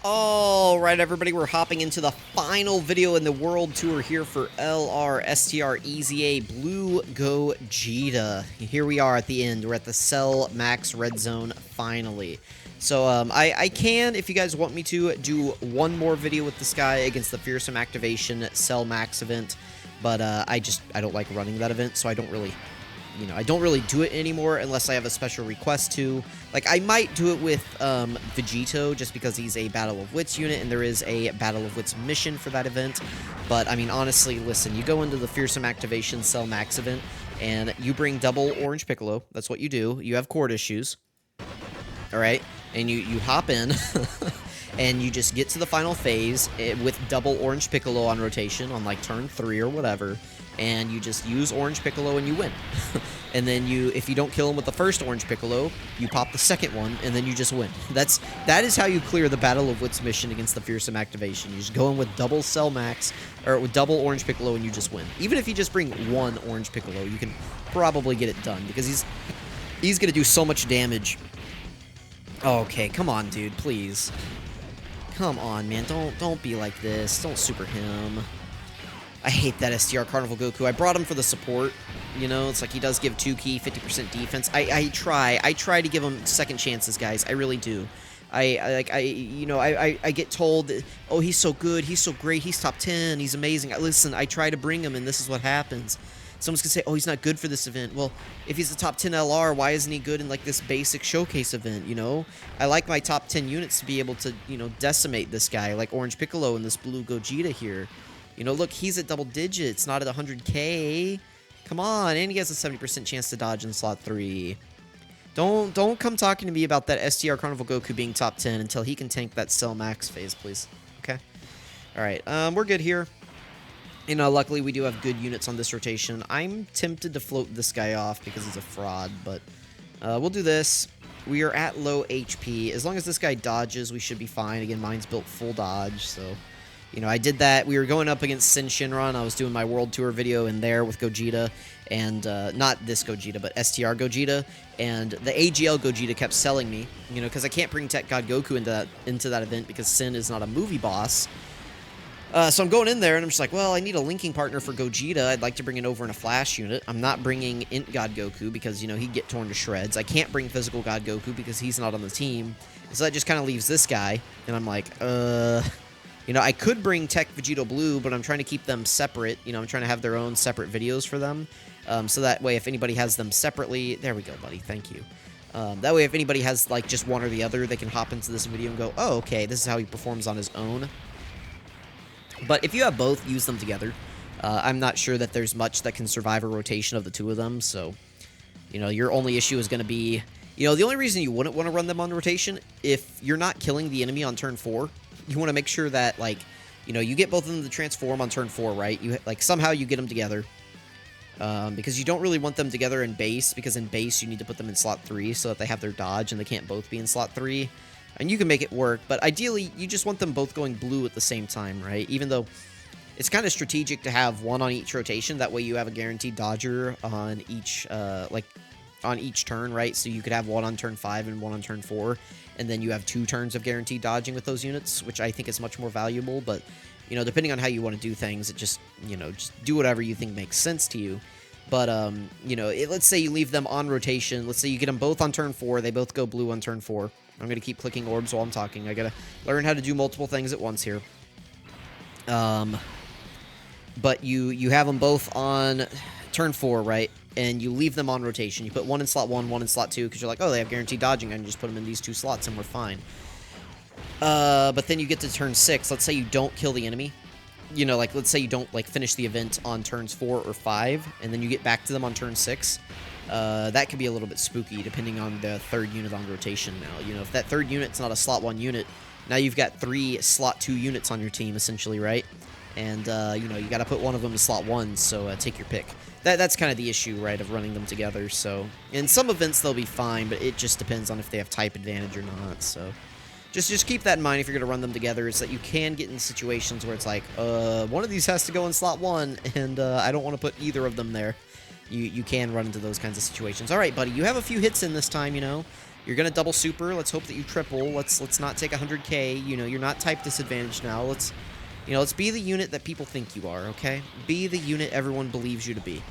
Alright everybody, we're hopping into the final video in the world tour here for LR EZA Blue Gogeta. Here we are at the end. We're at the Cell Max Red Zone finally. So I can, if you guys want me to, do one more video with this guy against the Fearsome Activation Cell Max event. But I don't like running that event, so I don't really... I don't really do it anymore unless I have a special request to. Like, I might do it with Vegito just because he's a Battle of Wits unit and there is a Battle of Wits mission for that event. But, I mean, honestly, listen, you go into the Fearsome Activation Cell Max event and you bring double Orange Piccolo. That's what you do. You have cord issues. Alright? And you hop in and you just get to the final phase with double Orange Piccolo on rotation on, like, turn 3 or whatever. And you just use Orange Piccolo and you win. And then if you don't kill him with the first Orange Piccolo, you pop the second one, and then you just win. That is how you clear the Battle of Wits mission against the Fearsome Activation. You just go in with double Cell Max, or with double Orange Piccolo, and you just win. Even if you just bring one Orange Piccolo, you can probably get it done, because he's gonna do so much damage. Okay, come on, dude, please. Come on, man, don't be like this. Don't super him. I hate that STR Carnival Goku. I brought him for the support, it's like he does give 2 key, 50% defense. I try to give him second chances, guys. I really do. I get told, oh, he's so good, he's so great, he's top 10, he's amazing. Listen, I try to bring him, and this is what happens. Someone's gonna say, oh, he's not good for this event. Well, if he's a top 10 LR, why isn't he good in, like, this basic showcase event, I like my top 10 units to be able to, decimate this guy, like Orange Piccolo and this Blue Gogeta here. Look, he's at double digits, not at 100k. Come on, and he has a 70% chance to dodge in slot 3. Don't come talking to me about that STR Carnival Goku being top 10 until he can tank that Cell Max phase, please. Okay? Alright, we're good here. Luckily we do have good units on this rotation. I'm tempted to float this guy off because he's a fraud, but we'll do this. We are at low HP. As long as this guy dodges, we should be fine. Again, mine's built full dodge, so... I did that. We were going up against Sin Shinron. I was doing my World Tour video in there with Gogeta, and not this Gogeta, but STR Gogeta, and the AGL Gogeta kept selling me, because I can't bring Tech God Goku into that event because Sin is not a movie boss. So I'm going in there, and I'm just like, well, I need a linking partner for Gogeta. I'd like to bring it over in a Flash unit. I'm not bringing Int God Goku because, he'd get torn to shreds. I can't bring Physical God Goku because he's not on the team. So that just kind of leaves this guy, and I'm like, I could bring Tech Vegito Blue, but I'm trying to keep them separate. I'm trying to have their own separate videos for them. So that way, if anybody has them separately... There we go, buddy. Thank you. That way, if anybody has, like, just one or the other, they can hop into this video and go, oh, okay, this is how he performs on his own. But if you have both, use them together. I'm not sure that there's much that can survive a rotation of the two of them, so... your only issue is going to be... the only reason you wouldn't want to run them on rotation, if you're not killing the enemy on turn 4... You want to make sure that, like, you get both of them to transform on turn 4, right? Somehow you get them together. Because you don't really want them together in base, because in base you need to put them in slot 3 so that they have their dodge and they can't both be in slot 3. And you can make it work, but ideally you just want them both going blue at the same time, right? Even though it's kind of strategic to have one on each rotation, that way you have a guaranteed dodger on each, on each turn, right? So you could have one on turn 5 and one on turn 4, and then you have 2 turns of guaranteed dodging with those units, which I think is much more valuable, but, depending on how you want to do things, it just, just do whatever you think makes sense to you. But, let's say you leave them on rotation, let's say you get them both on turn 4, they both go blue on turn 4. I'm going to keep clicking orbs while I'm talking. I gotta learn how to do multiple things at once here. But you have them both on turn 4, right? And you leave them on rotation. You put one in slot 1, one in slot 2, because you're like, oh, they have guaranteed dodging, and you just put them in these 2 slots, and we're fine. But then you get to turn 6. Let's say you don't kill the enemy. Let's say you don't, finish the event on turns 4 or 5, and then you get back to them on turn 6. That could be a little bit spooky, depending on the 3rd unit on rotation now. If that 3rd unit's not a slot 1 unit, now you've got 3 slot 2 units on your team, essentially, right? And, you got to put one of them to slot 1, so take your pick. That's kind of the issue, right, of running them together, so... In some events, they'll be fine, but it just depends on if they have type advantage or not, so... Just keep that in mind if you're going to run them together, is that you can get in situations where it's like, one of these has to go in slot 1, and I don't want to put either of them there. You can run into those kinds of situations. Alright, buddy, you have a few hits in this time, You're You're going to double super. Let's hope that you triple. Let's not take 100k. You know, you're not type disadvantaged now. Let's be the unit that people think you are, okay? Be the unit everyone believes you to be.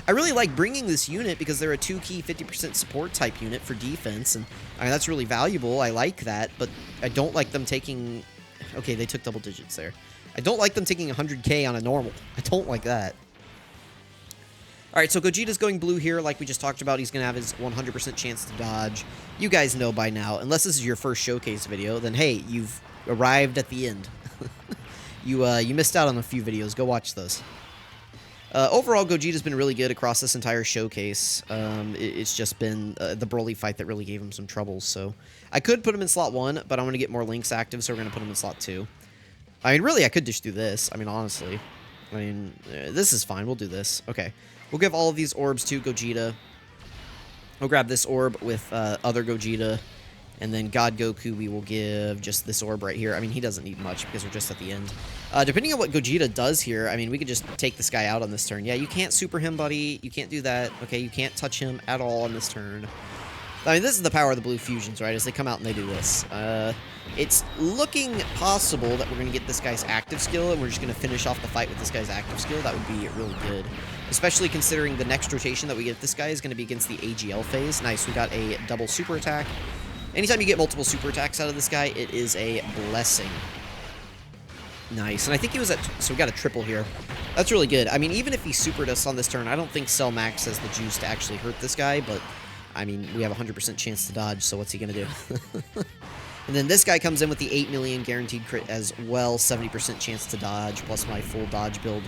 I really like bringing this unit because they're a 2-key 50% support type unit for defense, and I mean, that's really valuable. I like that, but I don't like them taking... Okay, they took double digits there. I don't like them taking 100k on a normal. I don't like that. Alright, so Gogeta's going blue here, like we just talked about. He's going to have his 100% chance to dodge. You guys know by now, unless this is your first showcase video, then hey, you've arrived at the end. You missed out on a few videos. Go watch those. Overall, Gogeta's been really good across this entire showcase. It's just been the Broly fight that really gave him some troubles. So I could put him in slot 1, but I'm going to get more links active, so we're going to put him in slot 2. I mean, really, I could just do this. I mean, honestly. I mean, this is fine. We'll do this. Okay. We'll give all of these orbs to Gogeta. We'll grab this orb with other Gogeta. And then God Goku, we will give just this orb right here. I mean, he doesn't need much because we're just at the end. Depending on what Gogeta does here, I mean, we could just take this guy out on this turn. Yeah, you can't super him, buddy. You can't do that. Okay, you can't touch him at all on this turn. I mean, this is the power of the blue fusions, right? As they come out and they do this. It's looking possible that we're going to get this guy's active skill, and we're just going to finish off the fight with this guy's active skill. That would be really good. Especially considering the next rotation that we get this guy is going to be against the AGL phase. Nice, we got a double super attack. Anytime you get multiple super attacks out of this guy, it is a blessing. Nice. And I think he was at... So we got a triple here. That's really good. I mean, even if he supered us on this turn, I don't think Cell Max has the juice to actually hurt this guy, but... I mean, we have a 100% chance to dodge, so what's he going to do? And then this guy comes in with the 8 million guaranteed crit as well, 70% chance to dodge, plus my full dodge build.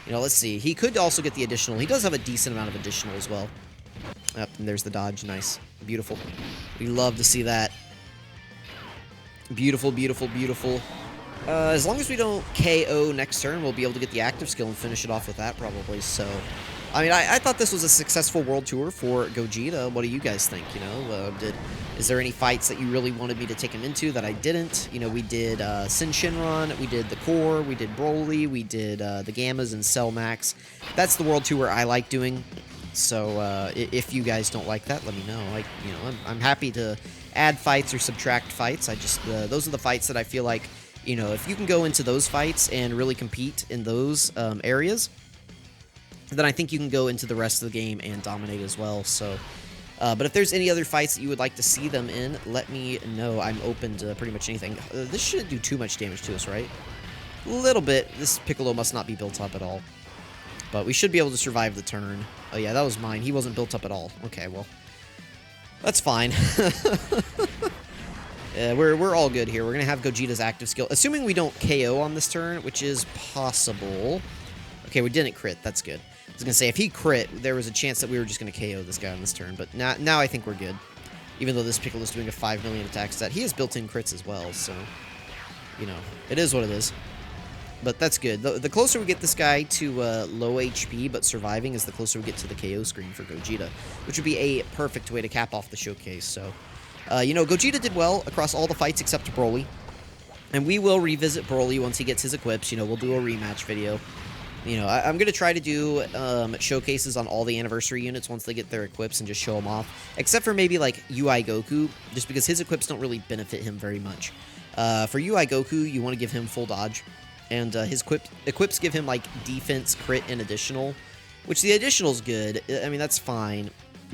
You know, let's see. He could also get the additional. He does have a decent amount of additional as well. Yep, and there's the dodge. Nice. Beautiful. We love to see that. Beautiful, beautiful, beautiful. As long as we don't KO next turn, we'll be able to get the active skill and finish it off with that probably, so... I mean, I thought this was a successful world tour for Gogeta. What do you guys think, you know? Is there any fights that you really wanted me to take him into that I didn't? You know, we did Sin Shinron, we did the Core, we did Broly, we did the Gammas and Cell Max. That's the world tour I like doing. So if you guys don't like that, let me know. Like, you know, I'm happy to add fights or subtract fights. I just those are the fights that I feel like, you know, if you can go into those fights and really compete in those areas, then I think you can go into the rest of the game and dominate as well. So, but if there's any other fights that you would like to see them in, let me know. I'm open to pretty much anything. This shouldn't do too much damage to us, right? A little bit. This Piccolo must not be built up at all. But we should be able to survive the turn. Oh yeah, that was mine. He wasn't built up at all. Okay, well, that's fine. We're all good here. We're going to have Gogeta's active skill. Assuming we don't KO on this turn, which is possible. Okay, we didn't crit. That's good. I was going to say, if he crit, there was a chance that we were just going to KO this guy on this turn. But now I think we're good. Even though this Piccolo is doing a 5 million attack stat. He has built-in crits as well, so... You know, it is what it is. But that's good. The closer we get this guy to low HP but surviving is the closer we get to the KO screen for Gogeta. Which would be a perfect way to cap off the showcase, so... you know, Gogeta did well across all the fights except Broly. And we will revisit Broly once he gets his equips. You know, we'll do a rematch video. You know, I'm going to try to do showcases on all the anniversary units once they get their equips and just show them off. Except for maybe, like, UI Goku, just because his equips don't really benefit him very much. For UI Goku, you want to give him full dodge. And his equips give him, like, defense, crit, and additional. Which the additional's good. I mean, that's fine.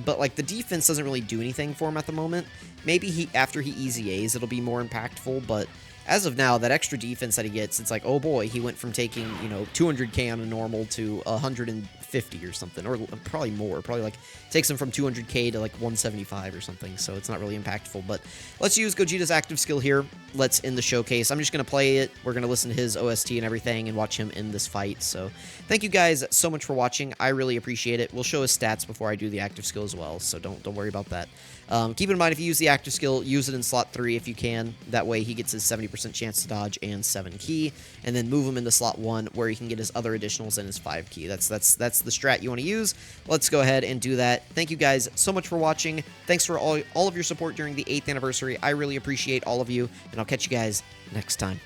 But, like, the defense doesn't really do anything for him at the moment. Maybe after he EZAs, it'll be more impactful, but... As of now, that extra defense that he gets, it's like, oh boy, he went from taking, you know, 200k on a normal to 150 or something, or probably more. Probably, like, takes him from 200k to, like, 175 or something, so it's not really impactful. But let's use Gogeta's active skill here. Let's end the showcase. I'm just going to play it. We're going to listen to his OST and everything and watch him in this fight. So thank you guys so much for watching. I really appreciate it. We'll show his stats before I do the active skill as well, so don't worry about that. Keep in mind, if you use the active skill, use it in slot 3 if you can. That way he gets his 70% chance to dodge and 7 key, and then move him into slot 1 where he can get his other additionals and his 5 key. That's the strat you want to use. Let's go ahead and do that. Thank you guys so much for watching. Thanks for all of your support during the 8th anniversary. I really appreciate all of you, and I'll catch you guys next time.